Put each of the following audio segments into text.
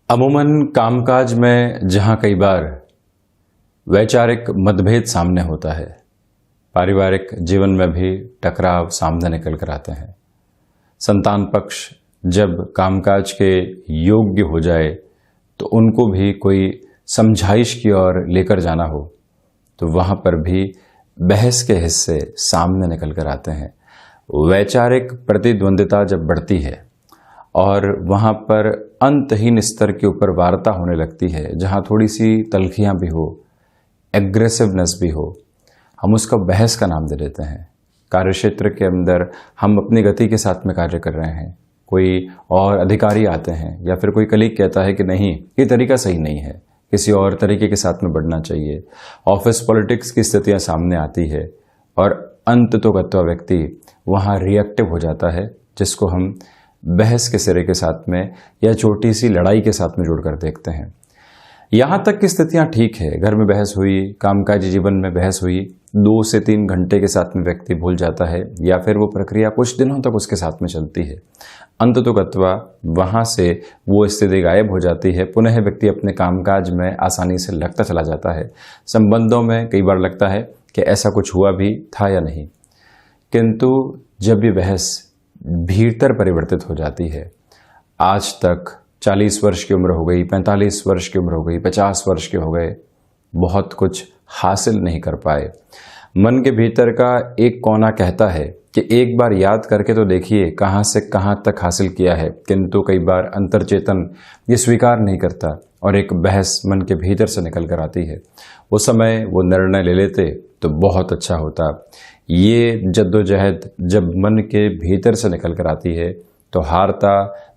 अमूमन कामकाज में जहां कई बार वैचारिक मतभेद सामने होता है, पारिवारिक जीवन में भी टकराव सामने निकल कर आते हैं। संतान पक्ष जब कामकाज के योग्य हो जाए तो उनको भी कोई समझाइश की ओर लेकर जाना हो तो वहां पर भी बहस के हिस्से सामने निकल कर आते हैं। वैचारिक प्रतिद्वंदिता जब बढ़ती है और वहाँ पर अंतहीन स्तर के ऊपर वार्ता होने लगती है, जहाँ थोड़ी सी तल्खियाँ भी हो, एग्रेसिवनेस भी हो, हम उसका बहस का नाम दे देते हैं। कार्यक्षेत्र के अंदर हम अपनी गति के साथ में कार्य कर रहे हैं, कोई और अधिकारी आते हैं या फिर कोई कलीग कहता है कि नहीं, ये तरीका सही नहीं है, किसी और तरीके के साथ में बढ़ना चाहिए। ऑफिस पॉलिटिक्स की स्थितियाँ सामने आती है और अंततोगत्वा व्यक्ति वहाँ रिएक्टिव हो जाता है, जिसको हम बहस के सिरे के साथ में या छोटी सी लड़ाई के साथ में जोड़कर देखते हैं। यहाँ तक की स्थितियाँ ठीक है, घर में बहस हुई, कामकाजी जीवन में बहस हुई, 2 से 3 घंटे के साथ में व्यक्ति भूल जाता है या फिर वो प्रक्रिया कुछ दिनों तक उसके साथ में चलती है। अंततोगत्वा वहाँ से वो स्थिति गायब हो जाती है, पुनः व्यक्ति अपने कामकाज में आसानी से लगता चला जाता है। संबंधों में कई बार लगता है कि ऐसा कुछ हुआ भी था या नहीं, किंतु जब ये बहस भीतर परिवर्तित हो जाती है, आज तक 40 वर्ष की उम्र हो गई, 45 वर्ष की उम्र हो गई, 50 वर्ष के हो गए, बहुत कुछ हासिल नहीं कर पाए। मन के भीतर का एक कोना कहता है कि एक बार याद करके तो देखिए कहाँ से कहाँ तक हासिल किया है, किंतु कई बार अंतर्चेतन ये स्वीकार नहीं करता और एक बहस मन के भीतर से निकल कर आती है। उस समय वो निर्णय ले लेते तो बहुत अच्छा होता। ये जद्दोजहद जब मन के भीतर से निकल कर आती है तो हारता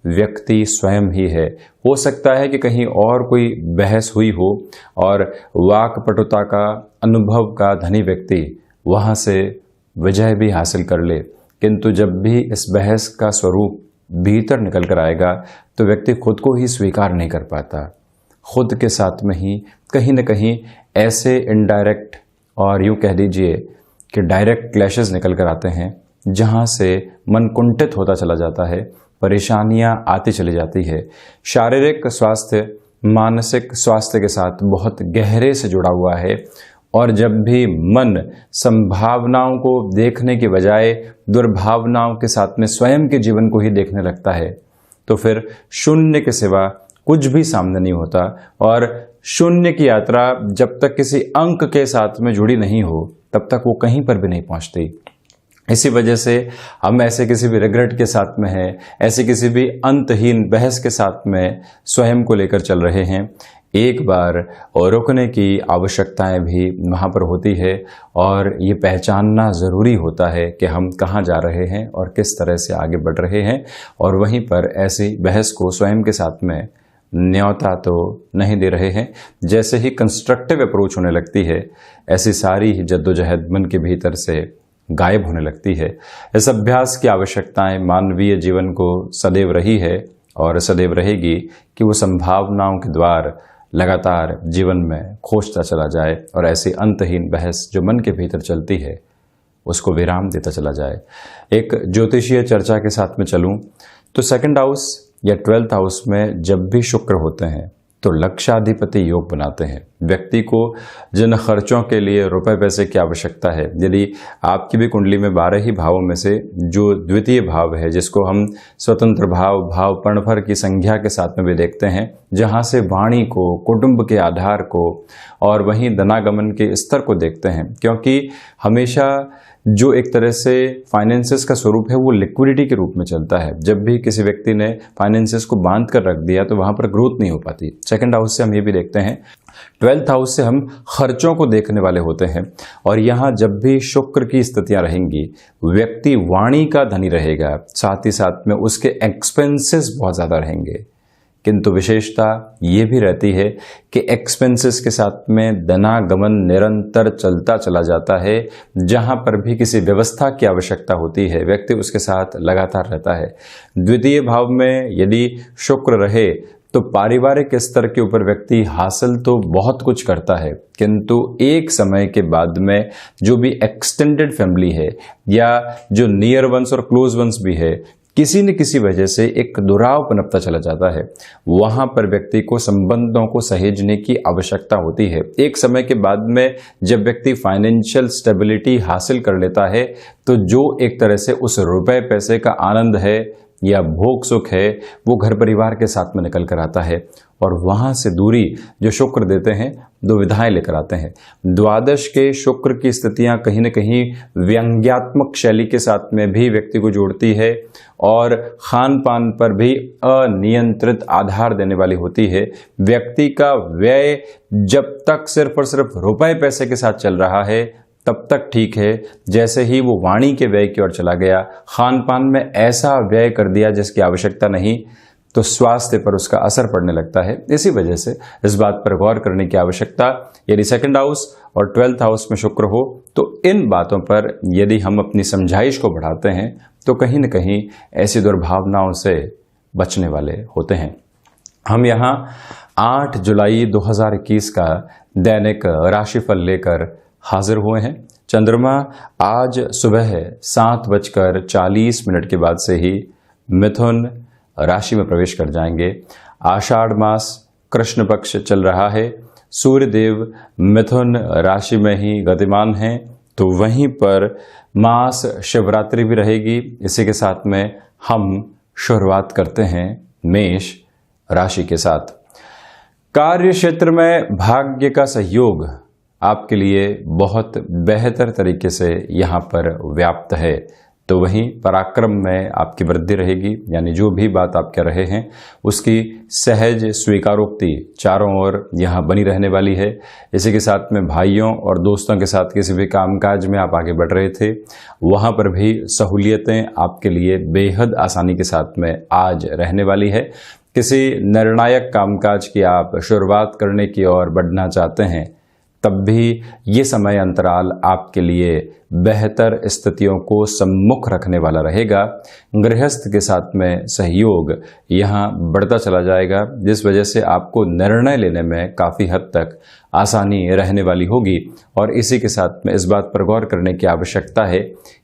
व्यक्ति स्वयं ही है। हो सकता है कि कहीं और कोई बहस हुई हो और वाक्पटुता का, अनुभव का धनी व्यक्ति वहाँ से विजय भी हासिल कर ले, किंतु जब भी इस बहस का स्वरूप भीतर निकल कर आएगा तो व्यक्ति खुद को ही स्वीकार नहीं कर पाता। खुद के साथ में ही कहीं न कहीं ऐसे इनडायरेक्ट और यूँ कह दीजिए कि डायरेक्ट क्लैशेस निकल कर आते हैं, जहाँ से मन कुंठित होता चला जाता है, परेशानियाँ आती चली जाती है। शारीरिक स्वास्थ्य मानसिक स्वास्थ्य के साथ बहुत गहरे से जुड़ा हुआ है और जब भी मन संभावनाओं को देखने के बजाय दुर्भावनाओं के साथ में स्वयं के जीवन को ही देखने लगता है तो फिर शून्य के सिवा कुछ भी सामने नहीं होता और शून्य की यात्रा जब तक किसी अंक के साथ में जुड़ी नहीं हो तब तक वो कहीं पर भी नहीं पहुंचती। इसी वजह से हम ऐसे किसी भी रिग्रेट के साथ में हैं, ऐसे किसी भी अंतहीन बहस के साथ में स्वयं को लेकर चल रहे हैं। एक बार और रुकने की आवश्यकताएं भी वहाँ पर होती है और ये पहचानना ज़रूरी होता है कि हम कहाँ जा रहे हैं और किस तरह से आगे बढ़ रहे हैं, और वहीं पर ऐसी बहस को स्वयं के साथ में न्योता तो नहीं दे रहे हैं। जैसे ही कंस्ट्रक्टिव अप्रोच होने लगती है, ऐसी सारी जद्दोजहद मन के भीतर से गायब होने लगती है। इस अभ्यास की आवश्यकताएं मानवीय जीवन को सदैव रही है और सदैव रहेगी कि वो संभावनाओं के द्वार लगातार जीवन में खोजता चला जाए और ऐसी अंतहीन बहस जो मन के भीतर चलती है उसको विराम देता चला जाए। एक ज्योतिषीय चर्चा के साथ में चलूं तो 2nd हाउस या 12th हाउस में जब भी शुक्र होते हैं तो लक्षाधिपति योग बनाते हैं। व्यक्ति को जिन खर्चों के लिए रुपए पैसे की आवश्यकता है, यदि आपकी भी कुंडली में 12 ही भावों में से जो द्वितीय भाव है, जिसको हम स्वतंत्र भाव, भाव पर्णफर की संख्या के साथ में भी देखते हैं, जहां से वाणी को, कुटुंब के आधार को और वहीं धनागमन के स्तर को देखते हैं, क्योंकि हमेशा जो एक तरह से फाइनेंसेस का स्वरूप है वो लिक्विडिटी के रूप में चलता है। जब भी किसी व्यक्ति ने फाइनेंसेस को बांध कर रख दिया तो वहां पर ग्रोथ नहीं हो पाती। 2nd हाउस से हम ये भी देखते हैं। 12th हाउस से हम खर्चों को देखने वाले होते हैं और यहाँ जब भी शुक्र की स्थितियां रहेंगी, व्यक्ति वाणी का धनी रहेगा, साथ ही साथ में उसके एक्सपेंसेस बहुत ज़्यादा रहेंगे, किंतु विशेषता ये भी रहती है कि एक्सपेंसेस के साथ में धनागमन निरंतर चलता चला जाता है। जहां पर भी किसी व्यवस्था की आवश्यकता होती है, व्यक्ति उसके साथ लगातार रहता है। द्वितीय भाव में यदि शुक्र रहे तो पारिवारिक स्तर के ऊपर व्यक्ति हासिल तो बहुत कुछ करता है, किंतु एक समय के बाद में जो भी एक्सटेंडेड फैमिली है या जो नियर वंस और क्लोज वंस भी है, किसी न किसी वजह से एक दुराव पनपता चला जाता है। वहां पर व्यक्ति को संबंधों को सहेजने की आवश्यकता होती है। एक समय के बाद में जब व्यक्ति फाइनेंशियल स्टेबिलिटी हासिल कर लेता है तो जो एक तरह से उस रुपए पैसे का आनंद है या भोग सुख है वो घर परिवार के साथ में निकल कर आता है, और वहां से दूरी जो शुक्र देते हैं दुविधाएं लेकर आते हैं। द्वादश के शुक्र की स्थितियां कहीं न कहीं व्यंग्यात्मक शैली के साथ में भी व्यक्ति को जोड़ती है और खान पान पर भी अनियंत्रित आधार देने वाली होती है। व्यक्ति का व्यय जब तक सिर्फ और सिर्फ रुपए पैसे के साथ चल रहा है तब तक ठीक है, जैसे ही वो वाणी के व्यय की ओर चला गया, खान पान में ऐसा व्यय कर दिया जिसकी आवश्यकता नहीं, तो स्वास्थ्य पर उसका असर पड़ने लगता है। इसी वजह से इस बात पर गौर करने की आवश्यकता, यदि सेकंड हाउस और 12th हाउस में शुक्र हो तो इन बातों पर यदि हम अपनी समझाइश को बढ़ाते हैं तो कहीं न कहीं ऐसी दुर्भावनाओं से बचने वाले होते हैं। हम यहाँ 8 जुलाई 2021 का दैनिक राशिफल लेकर हाजिर हुए हैं। चंद्रमा आज सुबह 7:40 के बाद से ही मिथुन राशि में प्रवेश कर जाएंगे। आषाढ़ मास कृष्ण पक्ष चल रहा है। सूर्य देव मिथुन राशि में ही गतिमान हैं, तो वहीं पर मास शिवरात्रि भी रहेगी। इसी के साथ में हम शुरुआत करते हैं मेष राशि के साथ। कार्य क्षेत्र में भाग्य का सहयोग आपके लिए बहुत बेहतर तरीके से यहाँ पर व्याप्त है, तो वहीं पराक्रम में आपकी वृद्धि रहेगी, यानी जो भी बात आप कह रहे हैं उसकी सहज स्वीकारोक्ति चारों ओर यहाँ बनी रहने वाली है। इसी के साथ में भाइयों और दोस्तों के साथ किसी भी कामकाज में आप आगे बढ़ रहे थे, वहाँ पर भी सहूलियतें आपके लिए बेहद आसानी के साथ में आज रहने वाली है। किसी निर्णायक कामकाज की आप शुरुआत करने की ओर बढ़ना चाहते हैं, तब भी ये समय अंतराल आपके लिए बेहतर स्थितियों को सम्मुख रखने वाला रहेगा। गृहस्थ के साथ में सहयोग यहाँ बढ़ता चला जाएगा, जिस वजह से आपको निर्णय लेने में काफ़ी हद तक आसानी रहने वाली होगी। और इसी के साथ में इस बात पर गौर करने की आवश्यकता है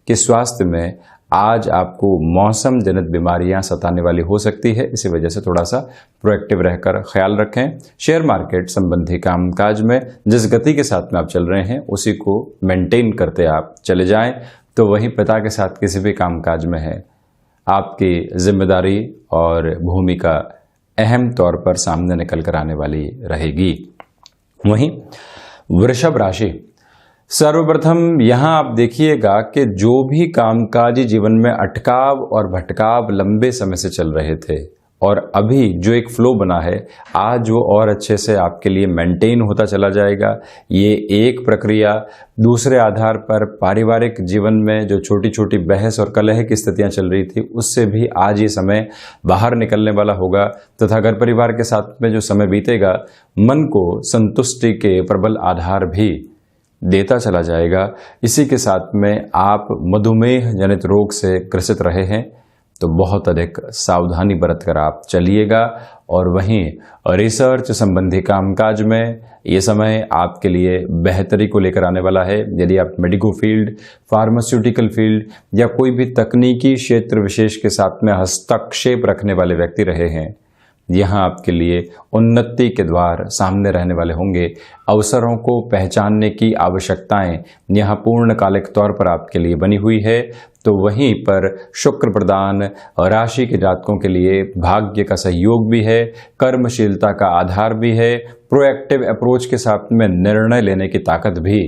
कि स्वास्थ्य में आज आपको मौसम जनित बीमारियां सताने वाली हो सकती है, इसी वजह से थोड़ा सा प्रोएक्टिव रहकर ख्याल रखें। शेयर मार्केट संबंधी कामकाज में जिस गति के साथ में आप चल रहे हैं उसी को मेंटेन करते आप चले जाएं, तो वहीं पिता के साथ किसी भी कामकाज में है आपकी जिम्मेदारी और भूमिका अहम तौर पर सामने निकल कर आने वाली रहेगी। वहीं वृषभ राशि, सर्वप्रथम यहाँ आप देखिएगा कि जो भी कामकाजी जीवन में अटकाव और भटकाव लंबे समय से चल रहे थे और अभी जो एक फ्लो बना है आज वो और अच्छे से आपके लिए मेंटेन होता चला जाएगा। ये एक प्रक्रिया दूसरे आधार पर पारिवारिक जीवन में जो छोटी छोटी बहस और कलह की स्थितियां चल रही थी उससे भी आज ये समय बाहर निकलने वाला होगा, तथा घर परिवार के साथ में जो समय बीतेगा मन को संतुष्टि के प्रबल आधार भी देता चला जाएगा। इसी के साथ में आप मधुमेह जनित रोग से ग्रसित रहे हैं तो बहुत अधिक सावधानी बरतकर आप चलिएगा। और वहीं रिसर्च संबंधी कामकाज में ये समय आपके लिए बेहतरी को लेकर आने वाला है। यदि आप मेडिको फील्ड, फार्मास्यूटिकल फील्ड या कोई भी तकनीकी क्षेत्र विशेष के साथ में हस्तक्षेप रखने वाले व्यक्ति रहे हैं, यहाँ आपके लिए उन्नति के द्वार सामने रहने वाले होंगे। अवसरों को पहचानने की आवश्यकताएं यहाँ पूर्णकालिक तौर पर आपके लिए बनी हुई है। तो वहीं पर शुक्र प्रदान राशि के जातकों के लिए भाग्य का सहयोग भी है, कर्मशीलता का आधार भी है, प्रोएक्टिव अप्रोच के साथ में निर्णय लेने की ताकत भी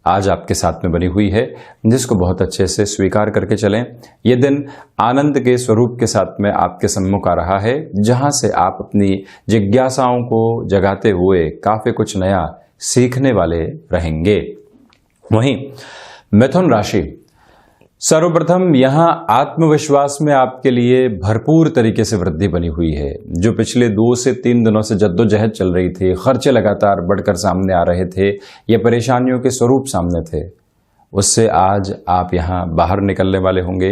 आज आपके साथ में बनी हुई है, जिसको बहुत अच्छे से स्वीकार करके चलें। ये दिन आनंद के स्वरूप के साथ में आपके सम्मुख आ रहा है, जहां से आप अपनी जिज्ञासाओं को जगाते हुए काफी कुछ नया सीखने वाले रहेंगे। वहीं मिथुन राशि, सर्वप्रथम यहाँ आत्मविश्वास में आपके लिए भरपूर तरीके से वृद्धि बनी हुई है। जो पिछले 2 से 3 दिनों से जद्दोजहद चल रही थी, खर्चे लगातार बढ़कर सामने आ रहे थे, ये परेशानियों के स्वरूप सामने थे, उससे आज आप यहाँ बाहर निकलने वाले होंगे।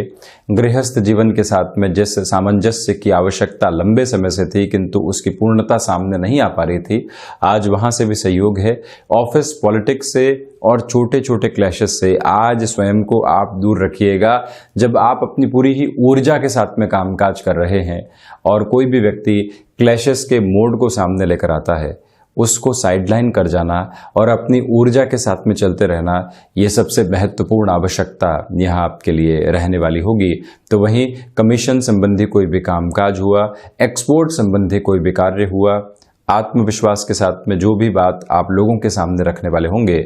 गृहस्थ जीवन के साथ में जिस सामंजस्य की आवश्यकता लंबे समय से थी किंतु उसकी पूर्णता सामने नहीं आ पा रही थी, आज वहाँ से भी सहयोग है। ऑफिस पॉलिटिक्स से और छोटे छोटे क्लैशेस से आज स्वयं को आप दूर रखिएगा। जब आप अपनी पूरी ही ऊर्जा के साथ में कामकाज कर रहे हैं और कोई भी व्यक्ति क्लैशेस के मोड को सामने लेकर आता है, उसको साइडलाइन कर जाना और अपनी ऊर्जा के साथ में चलते रहना, ये सबसे महत्वपूर्ण आवश्यकता यहाँ आपके लिए रहने वाली होगी। तो वहीं कमीशन संबंधी कोई भी कामकाज हुआ, एक्सपोर्ट संबंधी कोई भी कार्य हुआ, आत्मविश्वास के साथ में जो भी बात आप लोगों के सामने रखने वाले होंगे,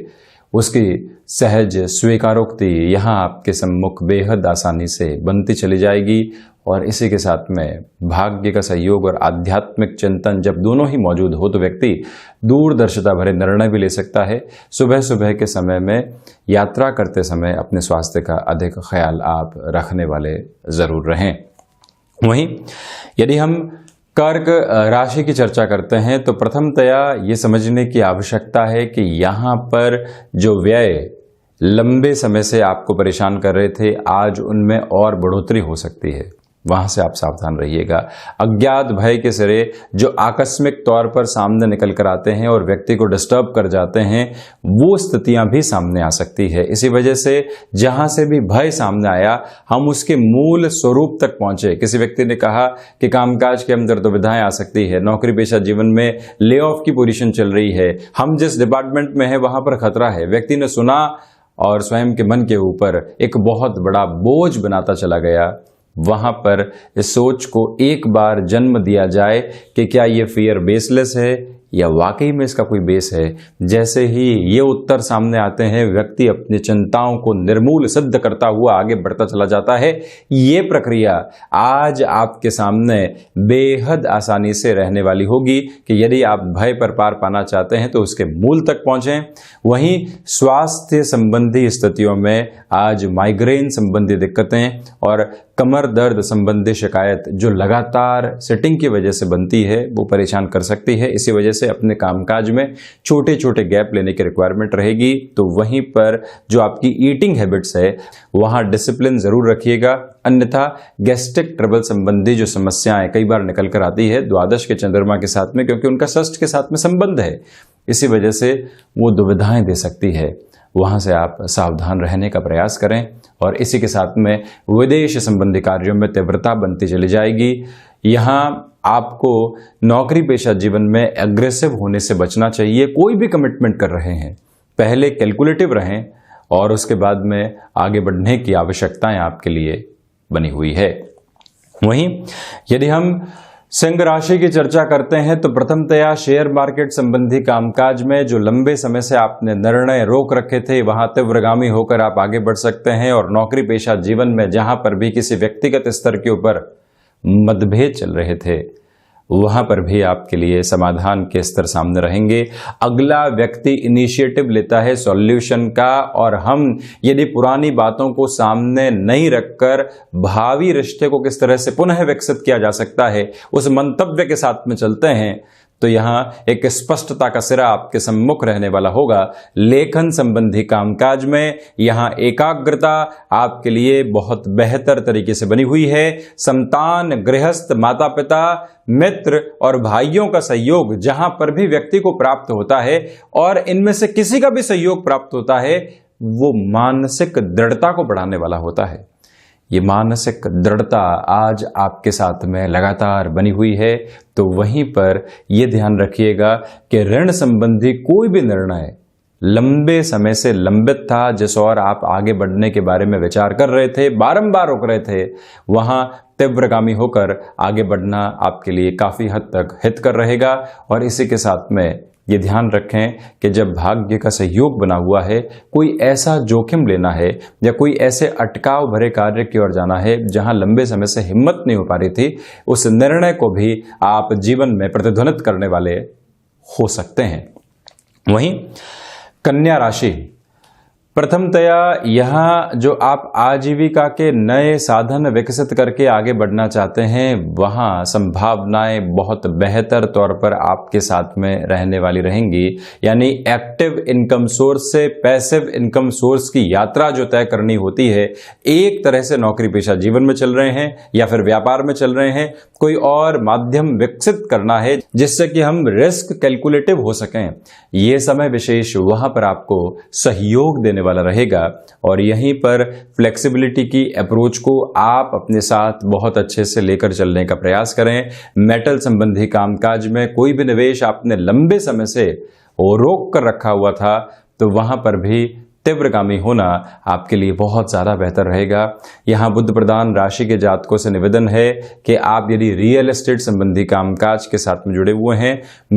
उसकी सहज स्वीकारोक्ति यहाँ आपके सम्मुख बेहद आसानी से बनती चली जाएगी। और इसी के साथ में भाग्य का सहयोग और आध्यात्मिक चिंतन जब दोनों ही मौजूद हो तो व्यक्ति दूरदर्शिता भरे निर्णय भी ले सकता है। सुबह सुबह के समय में यात्रा करते समय अपने स्वास्थ्य का अधिक ख्याल आप रखने वाले जरूर रहें। वहीं यदि हम कर्क राशि की चर्चा करते हैं तो प्रथमतया ये समझने की आवश्यकता है कि यहाँ पर जो व्यय लंबे समय से आपको परेशान कर रहे थे, आज उनमें और बढ़ोतरी हो सकती है। वहां से आप सावधान रहिएगा। अज्ञात भय के सिरे जो आकस्मिक तौर पर सामने निकल कर आते हैं और व्यक्ति को डिस्टर्ब कर जाते हैं, वो स्थितियां भी सामने आ सकती है। इसी वजह से जहां से भी भय सामने आया, हम उसके मूल स्वरूप तक पहुंचे। किसी व्यक्ति ने कहा कि कामकाज के अंदर दुविधाएं आ सकती है, नौकरी पेशा जीवन में ले ऑफ की पोजीशन चल रही है, हम जिस डिपार्टमेंट में है वहां पर खतरा है। व्यक्ति ने सुना और स्वयं के मन के ऊपर एक बहुत बड़ा बोझ बनाता चला गया। वहां पर इस सोच को एक बार जन्म दिया जाए कि क्या ये फियर बेसलेस है या वाकई में इसका कोई बेस है। जैसे ही ये उत्तर सामने आते हैं, व्यक्ति अपनी चिंताओं को निर्मूल सिद्ध करता हुआ आगे बढ़ता चला जाता है। ये प्रक्रिया आज आपके सामने बेहद आसानी से रहने वाली होगी कि यदि आप भय पर पार पाना चाहते हैं तो उसके मूल तक पहुंचें। वहीं स्वास्थ्य संबंधी स्थितियों में आज माइग्रेन संबंधी दिक्कतें और कमर दर्द संबंधी शिकायत जो लगातार सिटिंग की वजह से बनती है, वो परेशान कर सकती है। इसी वजह से अपने कामकाज में छोटे छोटे गैप लेने की रिक्वायरमेंट रहेगी। तो वहीं पर जो आपकी ईटिंग हैबिट्स है, वहां डिसिप्लिन जरूर रखिएगा। अन्यथा गैस्ट्रिक ट्रबल संबंधी जो समस्याएं कई बार निकल कर आती है द्वादश के चंद्रमा के साथ में, क्योंकि उनका षष्ठ के साथ में संबंध है, इसी वजह से वो दुविधाएं दे सकती है। वहां से आप सावधान रहने का प्रयास करें। और इसी के साथ में विदेश संबंधी कार्यों में तीव्रता बनती चली जाएगी। यहाँ आपको नौकरी पेशा जीवन में एग्रेसिव होने से बचना चाहिए। कोई भी कमिटमेंट कर रहे हैं, पहले कैलकुलेटिव रहें और उसके बाद में आगे बढ़ने की आवश्यकताएं आपके लिए बनी हुई है। वहीं यदि हम सिंह राशि की चर्चा करते हैं तो प्रथमतया शेयर मार्केट संबंधी कामकाज में जो लंबे समय से आपने निर्णय रोक रखे थे, वहां तीव्रगामी होकर आप आगे बढ़ सकते हैं। और नौकरी पेशा जीवन में जहां पर भी किसी व्यक्तिगत स्तर के ऊपर मतभेद चल रहे थे, वहां पर भी आपके लिए समाधान के स्तर सामने रहेंगे। अगला व्यक्ति इनिशिएटिव लेता है सॉल्यूशन का, और हम यदि पुरानी बातों को सामने नहीं रखकर भावी रिश्ते को किस तरह से पुनः विकसित किया जा सकता है, उस मंतव्य के साथ में चलते हैं, तो यहाँ एक स्पष्टता का सिरा आपके सम्मुख रहने वाला होगा। लेखन संबंधी कामकाज में यहाँ एकाग्रता आपके लिए बहुत बेहतर तरीके से बनी हुई है। संतान, गृहस्थ, माता पिता, मित्र और भाइयों का सहयोग जहां पर भी व्यक्ति को प्राप्त होता है, और इनमें से किसी का भी सहयोग प्राप्त होता है, वो मानसिक दृढ़ता को बढ़ाने वाला होता है। ये मानसिक दृढ़ता आज आपके साथ में लगातार बनी हुई है। तो वहीं पर यह ध्यान रखिएगा कि ऋण संबंधी कोई भी निर्णय लंबे समय से लंबित था, जिस और आप आगे बढ़ने के बारे में विचार कर रहे थे, बारंबार रोक रहे थे, वहां तीव्रगामी होकर आगे बढ़ना आपके लिए काफी हद तक हितकर रहेगा। और इसी के साथ में ये ध्यान रखें कि जब भाग्य का सहयोग बना हुआ है, कोई ऐसा जोखिम लेना है या कोई ऐसे अटकाव भरे कार्य की ओर जाना है जहां लंबे समय से हिम्मत नहीं हो पा रही थी, उस निर्णय को भी आप जीवन में प्रतिध्वनित करने वाले हो सकते हैं। वहीं कन्या राशि प्रथमतया यहाँ जो आप आजीविका के नए साधन विकसित करके आगे बढ़ना चाहते हैं, वहाँ संभावनाएं बहुत बेहतर तौर पर आपके साथ में रहने वाली रहेंगी। यानी एक्टिव इनकम सोर्स से पैसिव इनकम सोर्स की यात्रा जो तय करनी होती है, एक तरह से नौकरी पेशा जीवन में चल रहे हैं या फिर व्यापार में चल रहे हैं, कोई और माध्यम विकसित करना है जिससे कि हम रिस्क कैलकुलेटिव हो सकें, ये समय विशेष वहां पर आपको सहयोग देने वाला रहेगा। और यहीं पर फ्लेक्सिबिलिटी की अप्रोच को आप अपने साथ बहुत अच्छे से लेकर चलने का प्रयास करें। मेटल संबंधी कामकाज में कोई भी निवेश आपने लंबे समय से रोक कर रखा हुआ था, तो वहां पर भी तीव्रगामी होना आपके लिए बहुत ज़्यादा बेहतर रहेगा। यहाँ बुध प्रधान राशि के जातकों से निवेदन है कि आप यदि रियल एस्टेट संबंधी कामकाज के साथ में जुड़े हुए हैं,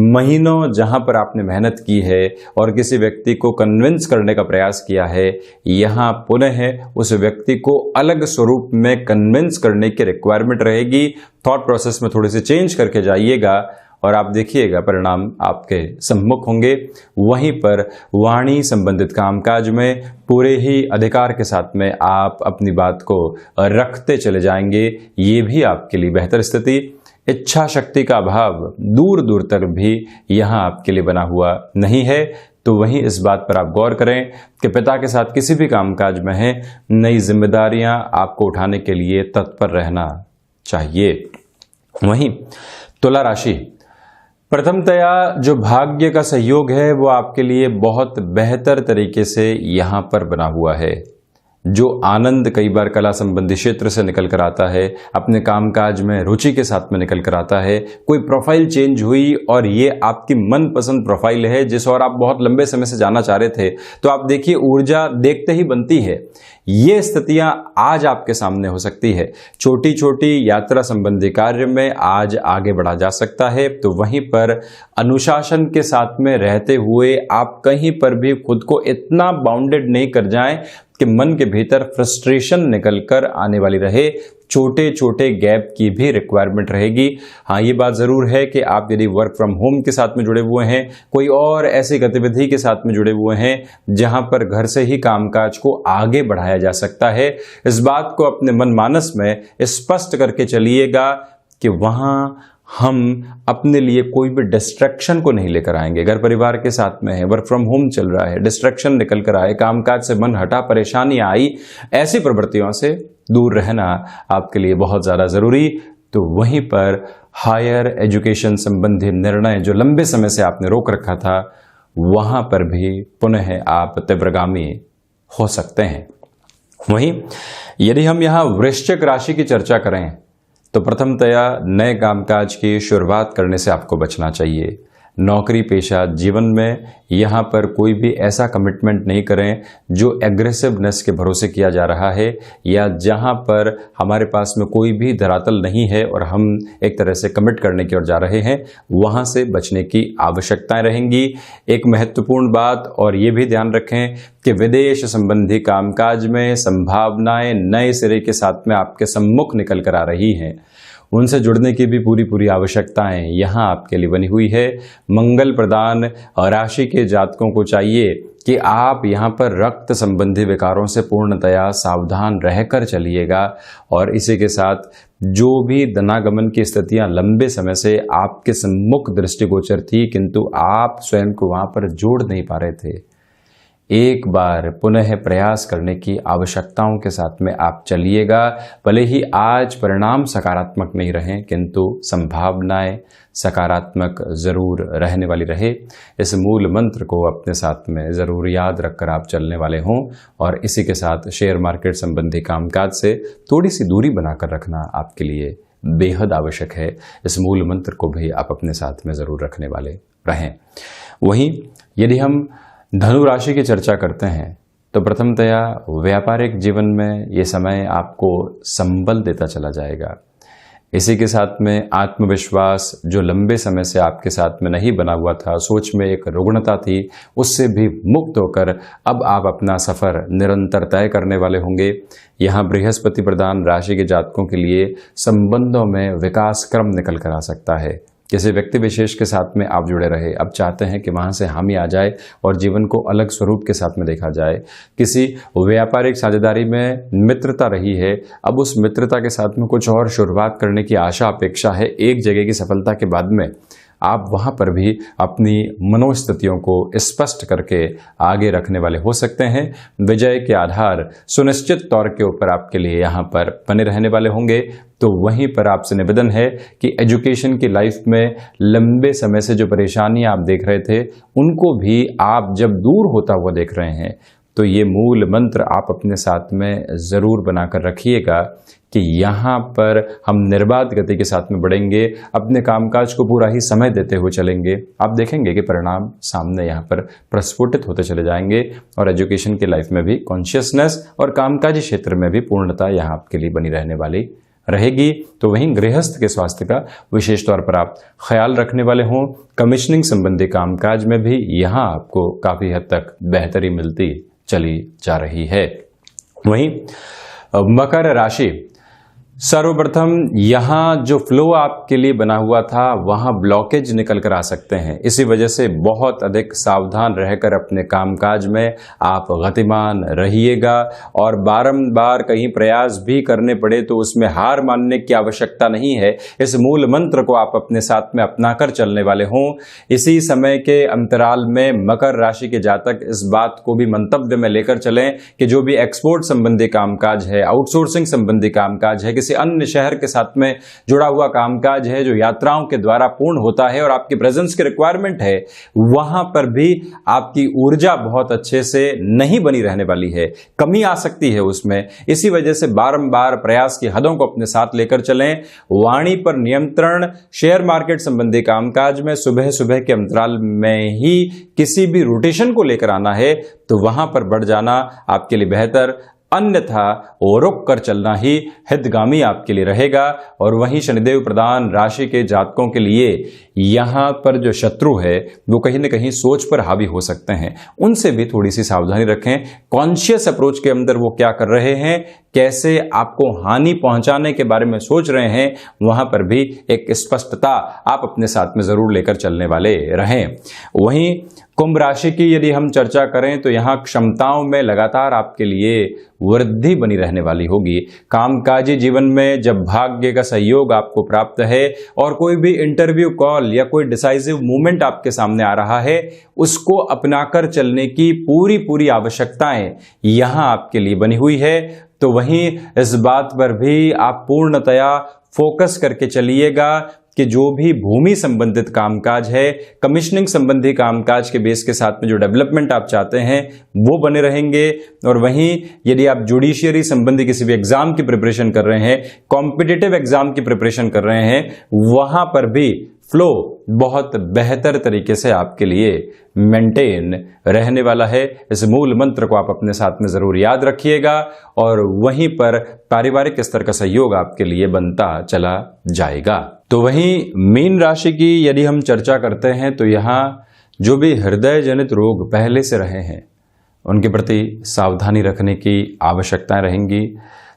महीनों जहाँ पर आपने मेहनत की है और किसी व्यक्ति को कन्विंस करने का प्रयास किया है, यहाँ पुनः उस व्यक्ति को अलग स्वरूप में कन्विंस करने की रिक्वायरमेंट रहेगी। थॉट प्रोसेस में थोड़ी सी चेंज करके जाइएगा और आप देखिएगा परिणाम आपके सम्मुख होंगे। वहीं पर वाणी संबंधित कामकाज में पूरे ही अधिकार के साथ में आप अपनी बात को रखते चले जाएंगे, ये भी आपके लिए बेहतर स्थिति। इच्छा शक्ति का अभाव दूर दूर तक भी यहाँ आपके लिए बना हुआ नहीं है, तो वहीं इस बात पर आप गौर करें कि पिता के साथ किसी भी कामकाज में है, नई जिम्मेदारियां आपको उठाने के लिए तत्पर रहना चाहिए। वहीं तुला राशि, प्रथमतया जो भाग्य का सहयोग है वो आपके लिए बहुत बेहतर तरीके से यहाँ पर बना हुआ है। जो आनंद कई बार कला संबंधी क्षेत्र से निकल कर आता है, अपने कामकाज में रुचि के साथ में निकल कर आता है, कोई प्रोफाइल चेंज हुई और ये आपकी मनपसंद प्रोफाइल है जिस और आप बहुत लंबे समय से जाना चाह रहे थे, तो आप देखिए ऊर्जा देखते ही बनती है। ये स्थितियां आज आपके सामने हो सकती है। छोटी छोटी यात्रा संबंधी कार्य में आज आगे बढ़ा जा सकता है, तो वहीं पर अनुशासन के साथ में रहते हुए आप कहीं पर भी खुद को इतना बाउंडेड नहीं कर जाएं कि मन के भीतर फ्रस्ट्रेशन निकलकर आने वाली रहे। छोटे छोटे गैप की भी रिक्वायरमेंट रहेगी। हाँ, ये बात ज़रूर है कि आप यदि वर्क फ्रॉम होम के साथ में जुड़े हुए हैं, कोई और ऐसी गतिविधि के साथ में जुड़े हुए हैं जहां पर घर से ही कामकाज को आगे बढ़ाया जा सकता है, इस बात को अपने मन मानस में स्पष्ट करके चलिएगा कि वहां हम अपने लिए कोई भी डिस्ट्रैक्शन को नहीं लेकर आएंगे। घर परिवार के साथ में है, वर्क फ्रॉम होम चल रहा है, डिस्ट्रैक्शन निकल कर आए, कामकाज से मन हटा, परेशानी आई, ऐसी प्रवृत्तियों से दूर रहना आपके लिए बहुत ज़्यादा ज़रूरी। तो वहीं पर हायर एजुकेशन संबंधी निर्णय जो लंबे समय से आपने रोक रखा था, वहाँ पर भी पुनः आप तीव्रगामी हो सकते हैं। वहीं यदि हम यहाँ वृश्चिक राशि की चर्चा करें, तो प्रथमतया नए कामकाज की शुरुआत करने से आपको बचना चाहिए। नौकरी पेशा जीवन में यहाँ पर कोई भी ऐसा कमिटमेंट नहीं करें जो एग्रेसिवनेस के भरोसे किया जा रहा है, या जहाँ पर हमारे पास में कोई भी धरातल नहीं है और हम एक तरह से कमिट करने की ओर जा रहे हैं, वहाँ से बचने की आवश्यकताएं रहेंगी। एक महत्वपूर्ण बात और ये भी ध्यान रखें कि विदेश संबंधी कामकाज में संभावनाएं नए सिरे के साथ में आपके सम्मुख निकल कर आ रही हैं, उनसे जुड़ने की भी पूरी आवश्यकताएं यहाँ आपके लिए बनी हुई है। मंगल प्रदान राशि के जातकों को चाहिए कि आप यहाँ पर रक्त संबंधी विकारों से पूर्णतया सावधान रहकर चलिएगा, और इसी के साथ जो भी धनागमन की स्थितियां लंबे समय से आपके सम्मुख दृष्टिगोचर थी किंतु आप स्वयं को वहाँ पर जोड़ नहीं पा रहे थे, एक बार पुनः प्रयास करने की आवश्यकताओं के साथ में आप चलिएगा। भले ही आज परिणाम सकारात्मक नहीं रहें, किंतु संभावनाएं सकारात्मक जरूर रहने वाली रहे। इस मूल मंत्र को अपने साथ में ज़रूर याद रखकर आप चलने वाले हों, और इसी के साथ शेयर मार्केट संबंधी कामकाज से थोड़ी सी दूरी बनाकर रखना आपके लिए बेहद आवश्यक है। इस मूल मंत्र को भी आप अपने साथ में ज़रूर रखने वाले रहें। वहीं यदि हम धनु राशि की चर्चा करते हैं, तो प्रथमतया व्यापारिक जीवन में ये समय आपको संबल देता चला जाएगा। इसी के साथ में आत्मविश्वास जो लंबे समय से आपके साथ में नहीं बना हुआ था, सोच में एक रुग्णता थी, उससे भी मुक्त होकर अब आप अपना सफर निरंतर तय करने वाले होंगे। यहाँ बृहस्पति प्रधान राशि के जातकों के लिए संबंधों में विकास क्रम निकल कर आ सकता है। किसी व्यक्ति विशेष के साथ में आप जुड़े रहे, अब चाहते हैं कि वहां से हामी आ जाए और जीवन को अलग स्वरूप के साथ में देखा जाए। किसी व्यापारिक साझेदारी में मित्रता रही है, अब उस मित्रता के साथ में कुछ और शुरुआत करने की आशा अपेक्षा है। एक जगह की सफलता के बाद में आप वहां पर भी अपनी मनोस्थितियों को स्पष्ट करके आगे रखने वाले हो सकते हैं। विजय के आधार सुनिश्चित तौर के ऊपर आपके लिए यहाँ पर बने रहने वाले होंगे। तो वहीं पर आपसे निवेदन है कि एजुकेशन की लाइफ में लंबे समय से जो परेशानी आप देख रहे थे, उनको भी आप जब दूर होता हुआ देख रहे हैं, तो ये मूल मंत्र आप अपने साथ में ज़रूर बनाकर रखिएगा कि यहाँ पर हम निर्बाध गति के साथ में बढ़ेंगे, अपने कामकाज को पूरा ही समय देते हुए चलेंगे। आप देखेंगे कि परिणाम सामने यहाँ पर प्रस्फुटित होते चले जाएंगे और एजुकेशन की लाइफ में भी कॉन्शियसनेस और कामकाजी क्षेत्र में भी पूर्णता यहाँ आपके लिए बनी रहने वाली रहेगी। तो वहीं गृहस्थ के स्वास्थ्य का विशेष तौर पर आप ख्याल रखने वाले हों। कमीशनिंग संबंधी कामकाज में भी यहाँ आपको काफ़ी हद तक बेहतरी मिलती चली जा रही है। वहीं मकर राशि, सर्वप्रथम यहाँ जो फ्लो आपके लिए बना हुआ था वहाँ ब्लॉकेज निकल कर आ सकते हैं। इसी वजह से बहुत अधिक सावधान रहकर अपने कामकाज में आप गतिमान रहिएगा और बारंबार कहीं प्रयास भी करने पड़े तो उसमें हार मानने की आवश्यकता नहीं है। इस मूल मंत्र को आप अपने साथ में अपनाकर चलने वाले हों। इसी समय के अंतराल में मकर राशि के जातक इस बात को भी मंतव्य में लेकर चलें कि जो भी एक्सपोर्ट संबंधी कामकाज है, आउटसोर्सिंग संबंधी कामकाज है, अन्य शहर के साथ में जुड़ा हुआ कामकाज है जो यात्राओं के द्वारा पूर्ण होता है और आपकी प्रेजेंस की रिक्वायरमेंट है, वहां पर भी आपकी ऊर्जा बहुत अच्छे से नहीं बनी रहने वाली है, कमी आ सकती है उसमें। इसी वजह से बारंबार प्रयास की हदों को अपने साथ लेकर चलें। वाणी पर नियंत्रण, शेयर मार्केट संबंधी कामकाज में सुबह सुबह के अंतराल में ही किसी भी रोटेशन को लेकर आना है तो वहां पर बढ़ जाना आपके लिए बेहतर, अन्यथा रुक कर चलना ही हितगामी आपके लिए रहेगा। और वहीं शनिदेव प्रधान राशि के जातकों के लिए यहाँ पर जो शत्रु है वो कहीं ना कहीं सोच पर हावी हो सकते हैं, उनसे भी थोड़ी सी सावधानी रखें। कॉन्शियस अप्रोच के अंदर वो क्या कर रहे हैं, कैसे आपको हानि पहुंचाने के बारे में सोच रहे हैं, वहां पर भी एक स्पष्टता आप अपने साथ में जरूर लेकर चलने वाले रहें। वहीं कुंभ राशि की यदि हम चर्चा करें तो यहाँ क्षमताओं में लगातार आपके लिए वृद्धि बनी रहने वाली होगी। कामकाजी जीवन में जब भाग्य का सहयोग आपको प्राप्त है और कोई भी इंटरव्यू कॉल या कोई डिसाइसिव मूवमेंट आपके सामने आ रहा है, उसको अपनाकर चलने की पूरी आवश्यकताएं यहाँ आपके लिए बनी हुई है। तो वहीं इस बात पर भी आप पूर्णतया फोकस करके चलिएगा कि जो भी भूमि संबंधित कामकाज है, कमीशनिंग संबंधी कामकाज के बेस के साथ में जो डेवलपमेंट आप चाहते हैं वो बने रहेंगे। और वहीं यदि आप जुडिशियरी संबंधी किसी भी एग्जाम की प्रिपरेशन कर रहे हैं, कॉम्पिटिटिव एग्जाम की प्रिपरेशन कर रहे हैं, वहां पर भी फ्लो बहुत बेहतर तरीके से आपके लिए मेंटेन रहने वाला है। इस मूल मंत्र को आप अपने साथ में जरूर याद रखिएगा और वहीं पर पारिवारिक स्तर का सहयोग आपके लिए बनता चला जाएगा। तो वहीं मीन राशि की यदि हम चर्चा करते हैं तो यहाँ जो भी हृदय जनित रोग पहले से रहे हैं उनके प्रति सावधानी रखने की आवश्यकताएं रहेंगी।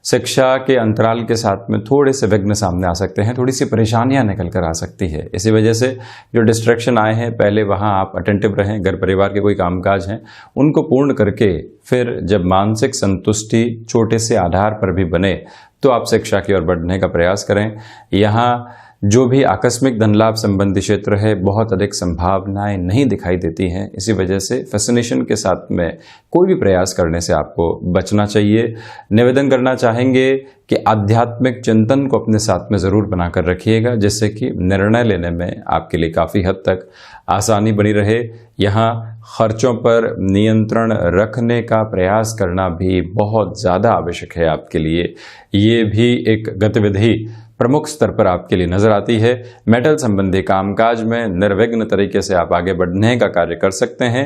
शिक्षा के अंतराल के साथ में थोड़े से विघ्न सामने आ सकते हैं, थोड़ी सी परेशानियां निकल कर आ सकती है। इसी वजह से जो डिस्ट्रैक्शन आए हैं पहले वहां आप अटेंटिव रहें। घर परिवार के कोई कामकाज हैं उनको पूर्ण करके फिर जब मानसिक संतुष्टि छोटे से आधार पर भी बने तो आप शिक्षा की ओर बढ़ने का प्रयास करें। यहाँ जो भी आकस्मिक धन लाभ संबंधी क्षेत्र है बहुत अधिक संभावनाएं नहीं दिखाई देती हैं। इसी वजह से फैसिनेशन के साथ में कोई भी प्रयास करने से आपको बचना चाहिए। निवेदन करना चाहेंगे कि आध्यात्मिक चिंतन को अपने साथ में ज़रूर बनाकर रखिएगा जिससे कि निर्णय लेने में आपके लिए काफ़ी हद तक आसानी बनी रहे। यहाँ खर्चों पर नियंत्रण रखने का प्रयास करना भी बहुत ज़्यादा आवश्यक है आपके लिए। ये भी एक गतिविधि प्रमुख स्तर पर आपके लिए नजर आती है। मेटल संबंधी कामकाज में निर्विघ्न तरीके से आप आगे बढ़ने का कार्य कर सकते हैं।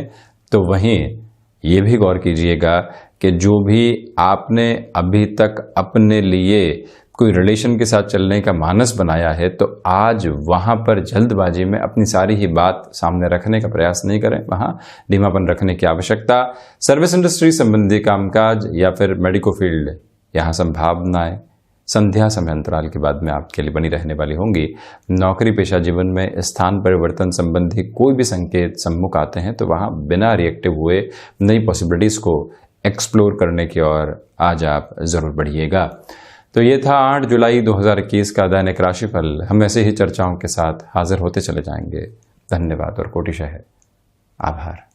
तो वहीं ये भी गौर कीजिएगा कि जो भी आपने अभी तक अपने लिए कोई रिलेशन के साथ चलने का मानस बनाया है तो आज वहाँ पर जल्दबाजी में अपनी सारी ही बात सामने रखने का प्रयास नहीं करें, वहाँ धीमापन रखने की आवश्यकता। सर्विस इंडस्ट्री संबंधी कामकाज या फिर मेडिको फील्ड, यहाँ संभावनाएं संध्या समय अंतराल के बाद में आपके लिए बनी रहने वाली होंगी। नौकरी पेशा जीवन में स्थान परिवर्तन संबंधी कोई भी संकेत सम्मुख आते हैं तो वहाँ बिना रिएक्टिव हुए नई पॉसिबिलिटीज़ को एक्सप्लोर करने की ओर आज आप ज़रूर बढ़िएगा। तो ये था 8 जुलाई 2021 का दैनिक राशिफल। हम ऐसे ही चर्चाओं के साथ हाजिर होते चले जाएंगे। धन्यवाद और कोटिशः आभार।